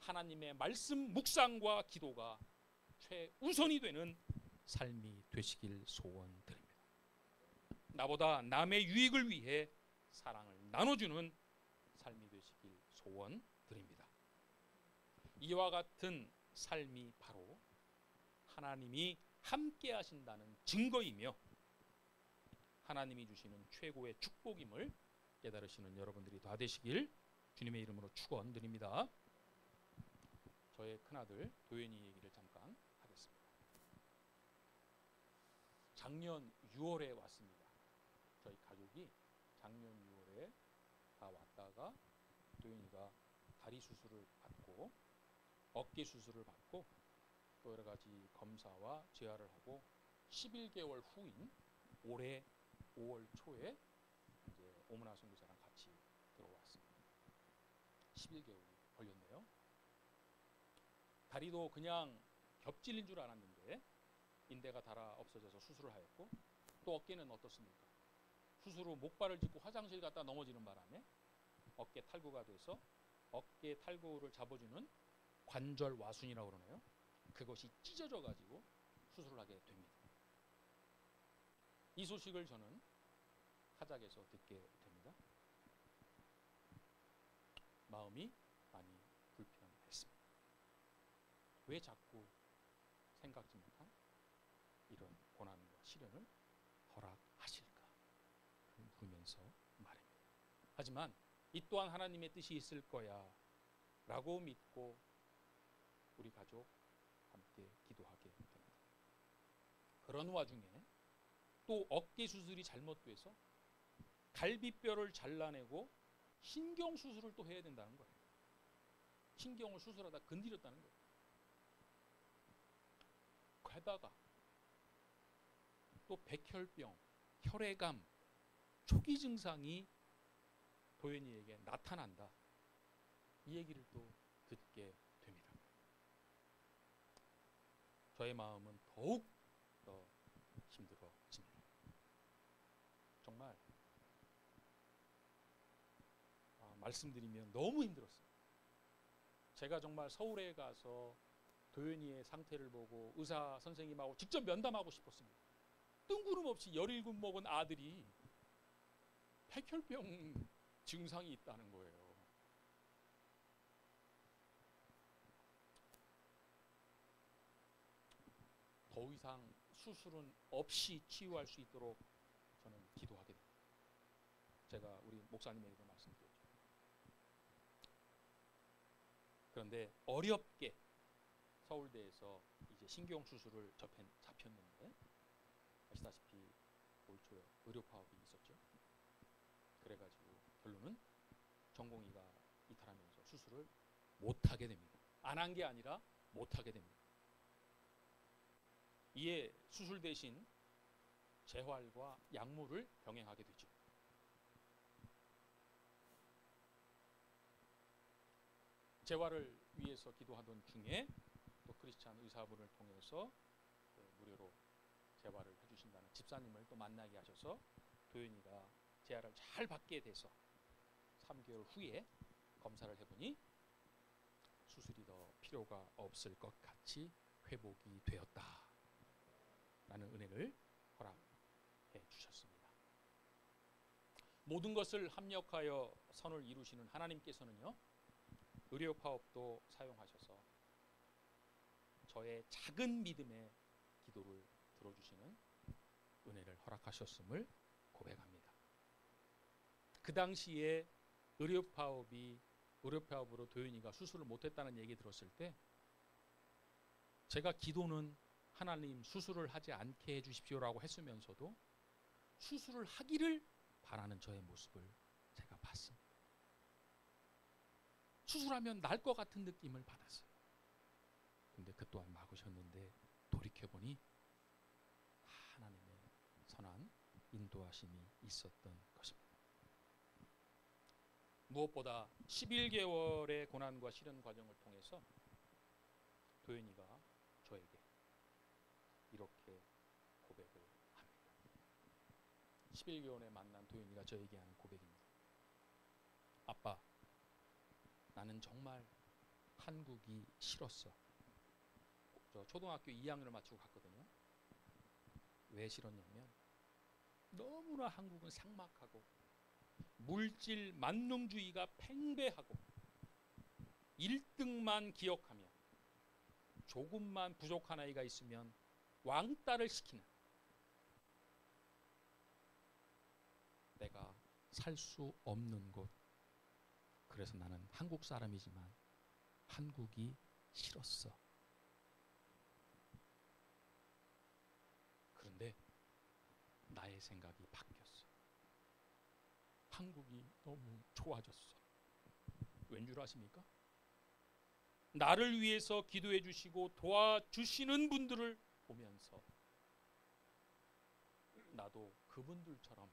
하나님의 말씀 묵상과 기도가 최우선이 되는 삶이 되시길 소원드립니다. 나보다 남의 유익을 위해 사랑을 나눠주는 삶이 되시길 소원드립니다. 이와 같은 삶이 바로 하나님이 함께 하신다는 증거이며 하나님이 주시는 최고의 축복임을 깨달으시는 여러분들이 다 되시길 주님의 이름으로 축원드립니다. 저의 큰아들 도현이 얘기를 잠깐 하겠습니다. 작년 6월에 왔습니다. 저희 가족이 작년 6월에 다 왔다가 도현이가 다리 수술을 받고 어깨 수술을 받고 또 여러 가지 검사와 재활을 하고 11개월 후인 올해 5월 초에 이제 오문화 선교사랑 같이 들어왔습니다. 11개월이 걸렸네요. 다리도 그냥 겹질린 줄 알았는데 인대가 닳아 없어져서 수술을 하였고 또 어깨는 어떻습니까? 수술 후 목발을 짚고 화장실 갔다 넘어지는 바람에 어깨 탈구가 돼서 어깨 탈구를 잡아주는 관절 와순이라고 그러네요. 그것이 찢어져 가지고 수술을 하게 됩니다. 이 소식을 저는 타작에서 듣게 됩니다. 마음이 많이 불편했습니다. 왜 자꾸 생각지 못한 이런 고난과 시련을 허락하실까 물으면서 말입니다. 하지만 이 또한 하나님의 뜻이 있을 거야 라고 믿고 우리 가족 함께 기도하게 됩니다. 그런 와중에 또 어깨 수술이 잘못돼서 갈비뼈를 잘라내고 신경 수술을 또 해야 된다는 거예요. 신경을 수술하다 건드렸다는 거예요. 게다가 또 백혈병, 혈액암, 초기 증상이 도현이에게 나타난다. 이 얘기를 또 듣게 됩니다. 저의 마음은 더욱 더 힘들어집니다. 정말 말씀드리면 너무 힘들었어요. 제가 정말 서울에 가서 도현이의 상태를 보고 의사 선생님하고 직접 면담하고 싶었습니다. 뜬구름없이 17 먹은 아들이 백혈병 증상이 있다는 거예요. 더 이상 수술은 없이 치유할 수 있도록 저는 기도하게 됩니다. 제가 우리 목사님에게도 말씀드렸죠. 그런데 어렵게 서울대에서 이제 신경 수술을 잡혔는데 아시다시피 올 초에 의료 파업이 있었죠. 그래가지고 결론은 전공의가 이탈하면서 수술을 못하게 됩니다. 안 한 게 아니라 못하게 됩니다. 이에 수술 대신 재활과 약물을 병행하게 되죠. 재활을 위해서 기도하던 중에 또 크리스찬 의사분을 통해서 무료로 재활을 해주신다는 집사님을 또 만나게 하셔서 도현이가 재활을 잘 받게 돼서 3개월 후에 검사를 해보니 수술이 더 필요가 없을 것 같이 회복이 되었다 라는 은혜를 허락해 주셨습니다. 모든 것을 합력하여 선을 이루시는 하나님께서는요, 의료파업도 사용하셔서 저의 작은 믿음의 기도를 들어주시는 은혜를 허락하셨음을 고백합니다. 그 당시에 의료파업으로 도윤이가 수술을 못했다는 얘기 들었을 때 제가 기도는 하나님 수술을 하지 않게 해주십시오라고 했으면서도 수술을 하기를 바라는 저의 모습을 제가 봤습니다. 수술하면 날 것 같은 느낌을 받았어요. 근데 그 또한 막으셨는데 돌이켜보니 하나님의 선한 인도하심이 있었던 것입니다. 무엇보다 11개월의 고난과 시련 과정을 통해서 도윤이가 저에게 이렇게 고백을 합니다. 11개월에 만난 도윤이가 저에게 하는 고백입니다. 아빠, 나는 정말 한국이 싫었어. 저 초등학교 2학년을 마치고 갔거든요. 왜 싫었냐면 너무나 한국은 삭막하고 물질 만능주의가 팽배하고 1등만 기억하며 조금만 부족한 아이가 있으면 왕따를 시키는, 내가 살 수 없는 곳, 그래서 나는 한국 사람이지만 한국이 싫었어. 그런데 나의 생각이 바뀌었어. 한국이 너무 좋아졌어. 왠 줄 아십니까? 나를 위해서 기도해 주시고 도와주시는 분들을 보면서 나도 그분들처럼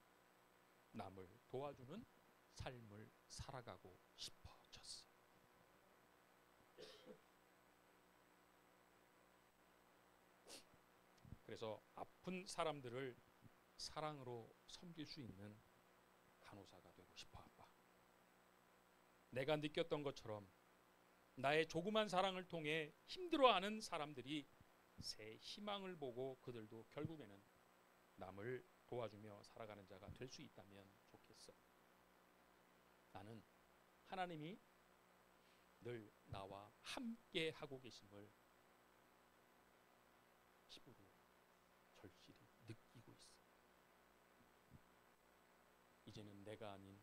남을 도와주는 삶을 살아가고 싶어졌어. 그래서 아픈 사람들을 사랑으로 섬길 수 있는 간호사가 되고 싶어, 아빠. 내가 느꼈던 것처럼 나의 조그만 사랑을 통해 힘들어하는 사람들이 새 희망을 보고 그들도 결국에는 남을 도와주며 살아가는 자가 될 수 있다면 좋겠어. 나는 하나님이 늘 나와 함께 하고 계심을 피부로 절실히 느끼고 있어. 이제는 내가 아닌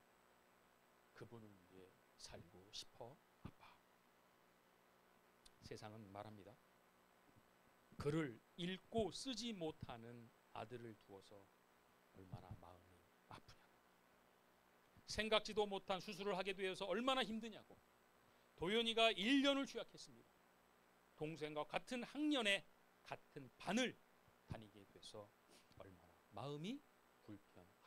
그분을 위해 살고 싶어, 아빠. 세상은 말합니다. 글을 읽고 쓰지 못하는 아들을 두어서 얼마나 마음이 아프냐고. 생각지도 못한 수술을 하게 되어서 얼마나 힘드냐고. 도연이가 1년을 휴학했습니다. 동생과 같은 학년에 같은 반을 다니게 돼서 얼마나 마음이 불편하냐고.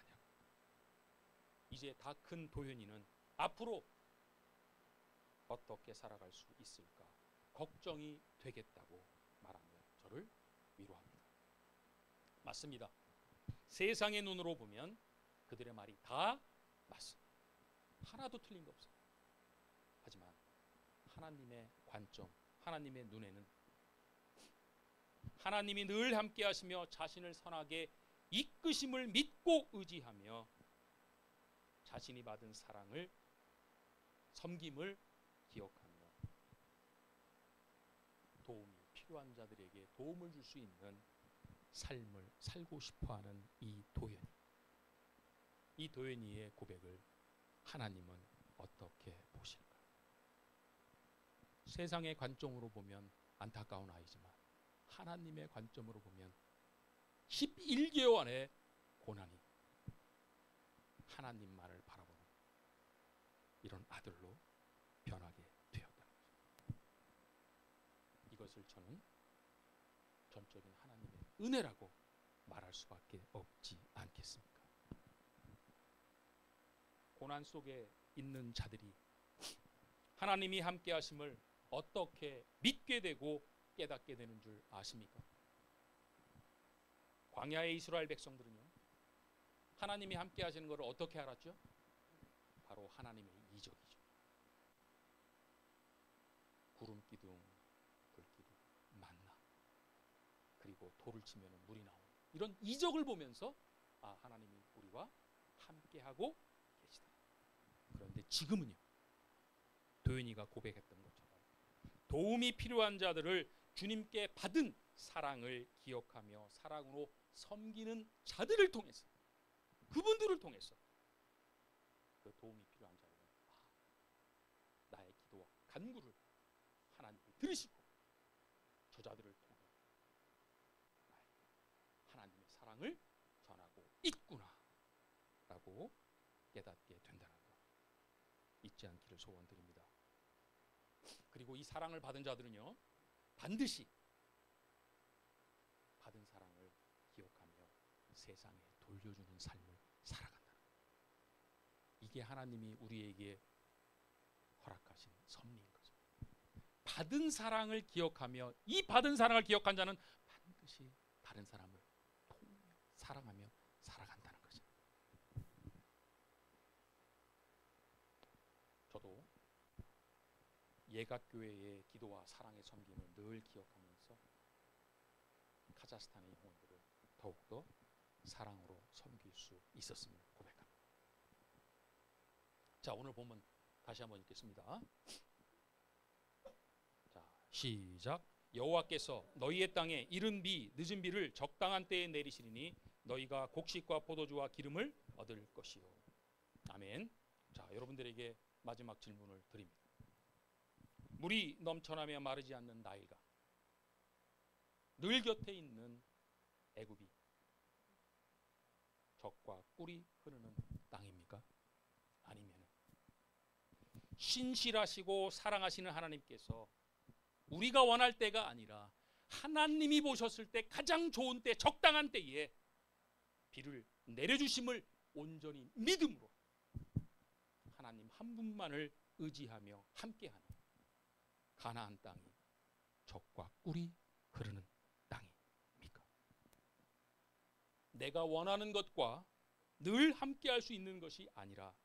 이제 다 큰 도연이는 앞으로 어떻게 살아갈 수 있을까 걱정이 되겠다고 말하며 저를 위로합니다. 맞습니다. 세상의 눈으로 보면 그들의 말이 다 맞습니다. 하나도 틀린 거 없어요. 하지만 하나님의 관점, 하나님의 눈에는 하나님이 늘 함께 하시며 자신을 선하게 이끄심을 믿고 의지하며 자신이 받은 사랑을, 섬김을 기억하며 도움이 필요한 자들에게 도움을 줄 수 있는 삶을 살고 싶어하는 이 도연이의 고백을 하나님은 어떻게 보실까? 세상의 관점으로 보면 안타까운 아이지만 하나님의 관점으로 보면 11개월의 고난이 하나님만을 바라보는 이런 아들로 변하게 되었다는 것입니다. 이것을 저는 전적인 하나님의 은혜라고 말할 수밖에 없지 않겠습니까? 고난 속에 있는 자들이 하나님이 함께 하심을 어떻게 믿게 되고 깨닫게 되는 줄 아십니까? 광야의 이스라엘 백성들은요, 하나님이 함께 하시는 것을 어떻게 알았죠? 바로 하나님의 이적이죠. 구름 기둥, 불 기둥, 만나, 그리고 돌을 치면 물이 나오는 이런 이적을 보면서 아, 하나님이 우리와 함께하고 계시다. 그런데 지금은요, 도윤이가 고백했던 것처럼 도움이 필요한 자들을 주님께 받은 사랑을 기억하며 사랑으로 섬기는 자들을 통해서, 그분들을 통해서 그 도움이 필요한 자들은 나의 기도와 간구를 하나님이 들으시고 저 자들을 통해 하나님의 사랑을 전하고 있구나 라고 깨닫게 된다는 것 잊지 않기를 소원드립니다. 그리고 이 사랑을 받은 자들은요, 반드시 받은 사랑을 기억하며 세상에 돌려주는 삶을 살아간다는 것. 이게 하나님이 우리에게 허락하신 섭리인 거죠. 받은 사랑을 기억하며 이 받은 사랑을 기억한 자는 반드시 다른 사람을 도우며 사랑하며 살아간다는 거죠. 저도 예각교회의 기도와 사랑의 섬김을 늘 기억하면서 카자흐스탄의 영혼들을 더욱더 사랑으로 섬길 수 있었음을 고백합니다. 자, 오늘 본문 다시 한번 읽겠습니다. 자, 시작. 여호와께서 너희의 땅에 이른 비 늦은 비를 적당한 때에 내리시리니 너희가 곡식과 포도주와 기름을 얻을 것이요. 아멘. 자, 여러분들에게 마지막 질문을 드립니다. 물이 넘쳐나며 마르지 않는 나일강, 늘 곁에 있는 애굽이 적과 꿀이 흐르는 땅입니까? 아니면 신실하시고 사랑하시는 하나님께서 우리가 원할 때가 아니라 하나님이 보셨을 때 가장 좋은 때, 적당한 때에 비를 내려주심을 온전히 믿음으로 하나님 한 분만을 의지하며 함께하는 가나안 땅이 적과 꿀이 흐르는 땅입니까? 내가 원하는 것과 늘 함께할 수 있는 것이 아니라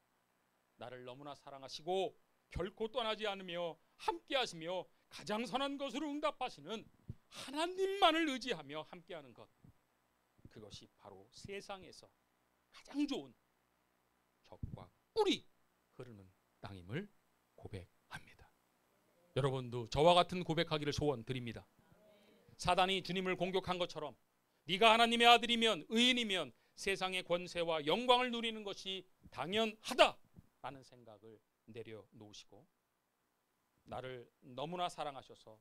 나를 너무나 사랑하시고 결코 떠나지 않으며 함께하시며 가장 선한 것으로 응답하시는 하나님만을 의지하며 함께하는 것, 그것이 바로 세상에서 가장 좋은 적과 꿀이 흐르는 땅임을 고백합니다. 여러분도 저와 같은 고백하기를 소원드립니다. 사단이 주님을 공격한 것처럼 네가 하나님의 아들이면, 의인이면 세상의 권세와 영광을 누리는 것이 당연하다라는 생각을 내려놓으시고 나를 너무나 사랑하셔서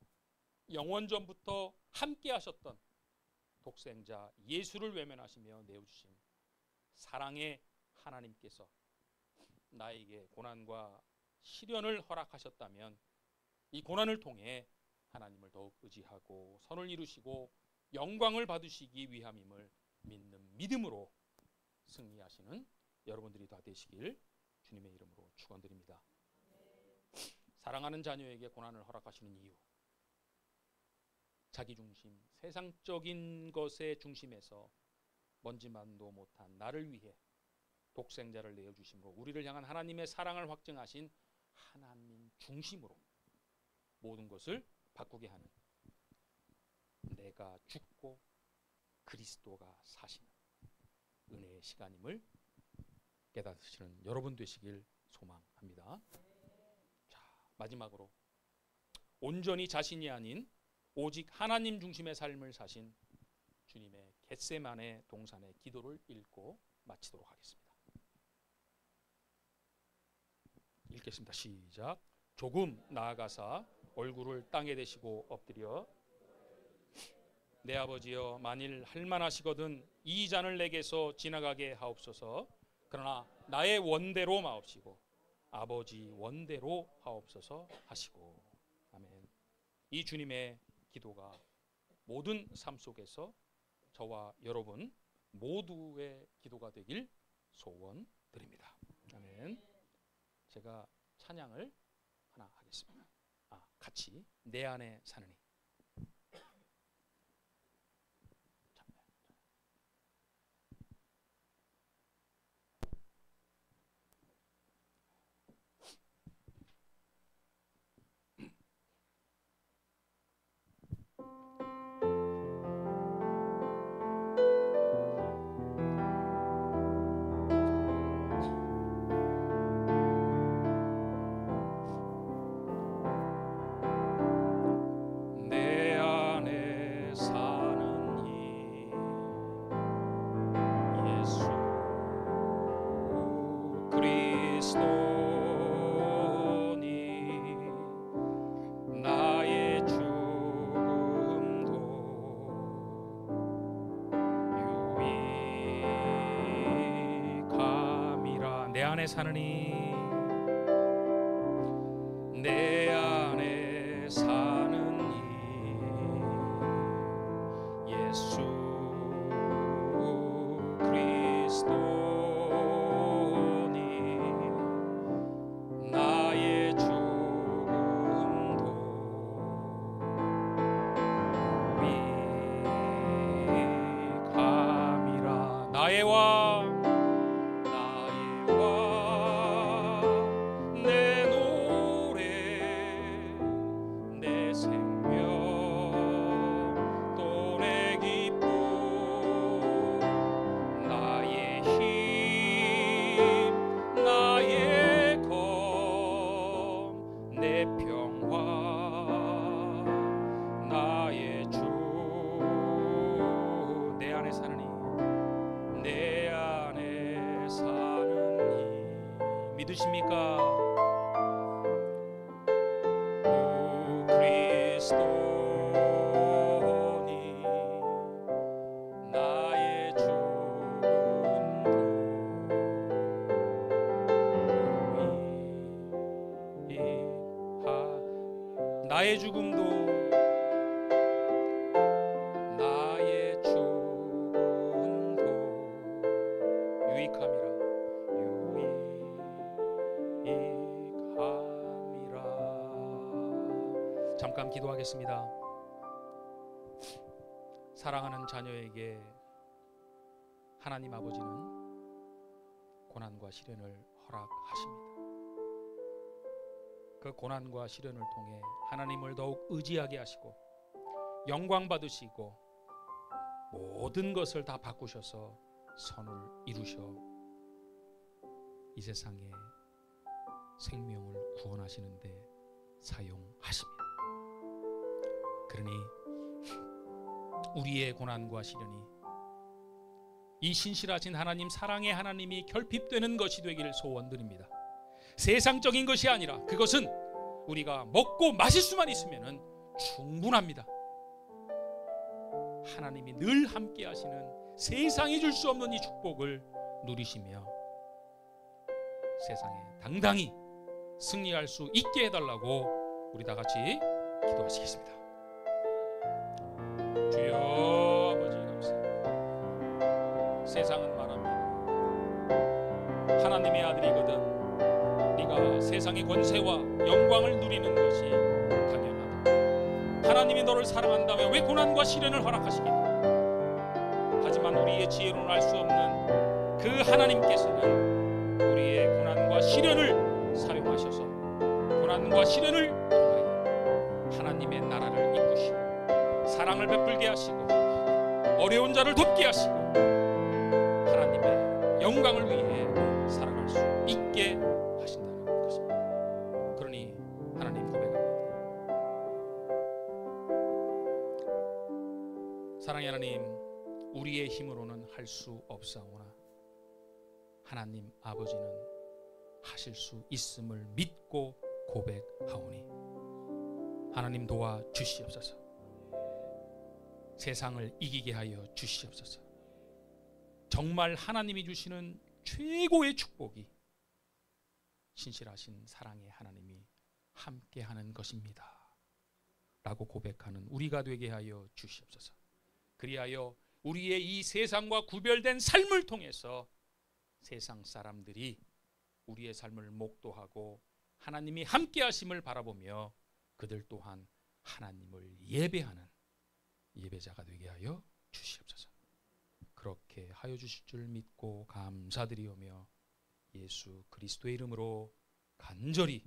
영원전부터 함께 하셨던 독생자 예수를 외면하시며 내어주신 사랑의 하나님께서 나에게 고난과 시련을 허락하셨다면 이 고난을 통해 하나님을 더욱 의지하고 선을 이루시고 영광을 받으시기 위함임을 믿는 믿음으로 승리하시는 여러분들이 다 되시길 주님의 이름으로 축원드립니다. 사랑하는 자녀에게 고난을 허락하시는 이유, 자기중심, 세상적인 것의 중심에서 먼지만도 못한 나를 위해 독생자를 내어주심으로 우리를 향한 하나님의 사랑을 확증하신 하나님 중심으로 모든 것을 바꾸게 하는 내가 죽고 그리스도가 사시는 은혜의 시간임을 깨닫으시는 여러분 되시길 소망합니다. 자, 마지막으로 온전히 자신이 아닌 오직 하나님 중심의 삶을 사신 주님의 겟세마네 동산의 기도를 읽고 마치도록 하겠습니다. 읽겠습니다. 시작. 조금 나아가사 얼굴을 땅에 대시고 엎드려 내 아버지여, 만일 할만하시거든 이 잔을 내게서 지나가게 하옵소서. 그러나 나의 원대로 마옵시고 아버지 원대로 하옵소서 하시고. 아멘. 이 주님의 기도가 모든 삶 속에서 저와 여러분 모두의 기도가 되길 소원드립니다. 아멘. 제가 찬양을 하나 하겠습니다. 같이 내 안에 사느니. 안에 사느니 내 안에 사느니 예수 그리스도니 나의 죽음도 유익함이라. 나의 왕 내 노래 내 생명 또 내 기쁨 나의 힘 나의 검 내 평화 나의 주 내 안에 사느니 내 안에 사느니. 믿으십니까? 오 그리스도니 나의 죽음도 유익하 나의 죽음도 나의 죽음도 유익함이라. 유익함이라. 잠깐 기도하겠습니다. 사랑하는 자녀에게 하나님 아버지는 고난과 시련을 허락하십니다. 그 고난과 시련을 통해 하나님을 더욱 의지하게 하시고 영광 받으시고 모든 것을 다 바꾸셔서 선을 이루셔 이 세상에 생명을 구원하시는데 사용하십니다. 그러니 우리의 고난과 시련이 이 신실하신 하나님, 사랑의 하나님이 결핍되는 것이 되기를 소원드립니다. 세상적인 것이 아니라 그것은 우리가 먹고 마실 수만 있으면 충분합니다. 하나님이 늘 함께 하시는 세상이 줄 수 없는 이 축복을 누리시며 세상에 당당히 승리할 수 있게 해달라고 우리 다 같이 기도하시겠습니다. 주여 아버지 감사합니다. 세상은 말합니다. 하나님의 아들이거든 네가 세상의 권세와 영광을 누리는 것이 당연하다. 하나님이 너를 사랑한다면 왜 고난과 시련을 허락하시겠냐. 하지만 우리의 지혜로는 알 수 없는 그 하나님께서는 우리의 고난과 시련을 사용하셔서 고난과 시련을 통하여 하나님의 나라를 이끄시고 사랑을 베풀게 하시고 어려운 자를 돕게 하시고 하나님의 영광을 위해 살아갈 수 있게 하신다는 것입니다. 그러니 하나님 고백합니다. 사랑의 하나님, 우리의 힘으로는 할 수 없사오나 하나님 아버지는 하실 수 있음을 믿고 고백하오니 하나님 도와 주시옵소서. 세상을 이기게 하여 주시옵소서. 정말 하나님이 주시는 최고의 축복이 신실하신 사랑의 하나님이 함께하는 것입니다 라고 고백하는 우리가 되게 하여 주시옵소서. 그리하여 우리의 이 세상과 구별된 삶을 통해서 세상 사람들이 우리의 삶을 목도하고 하나님이 함께하심을 바라보며 그들 또한 하나님을 예배하는 예배자가 되게 하여 주시옵소서. 그렇게 하여 주실 줄 믿고 감사드리오며 예수 그리스도의 이름으로 간절히